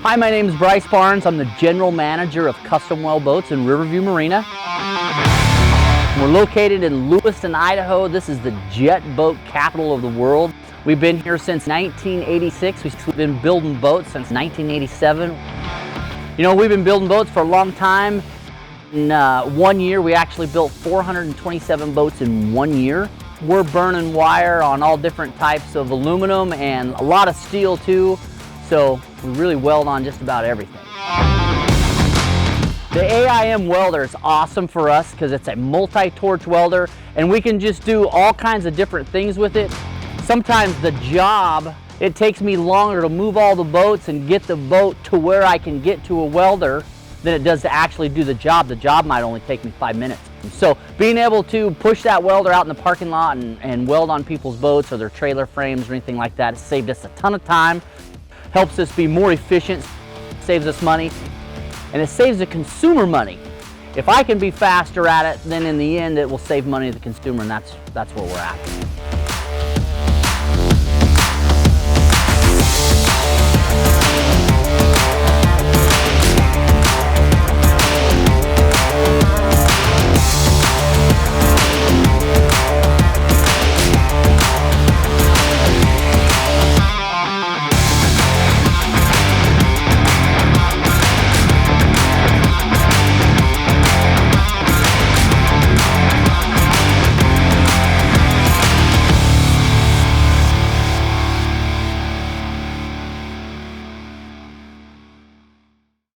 Hi, my name is Bryce Barnes. I'm the General Manager of Custom Weld Boats in Riverview Marina. We're located in Lewiston, Idaho. This is the jet boat capital of the world. We've been here since 1986. We've been building boats since 1987. You know, we've been building boats for a long time. In 1 year, we actually built 427 boats in 1 year. We're burning wire on all different types of aluminum and a lot of steel too. So we really weld on just about everything. The AIM welder is awesome for us because it's a multi-torch welder and we can just do all kinds of different things with it. Sometimes the job, it takes me longer to move all the boats and get the boat to where I can get to a welder than it does to actually do the job. The job might only take me 5 minutes. So being able to push that welder out in the parking lot and weld on people's boats or their trailer frames or anything like that, it saved us a ton of time, helps us be more efficient, saves us money, and it saves the consumer money. If I can be faster at it, then in the end it will save money to the consumer, and that's where we're at.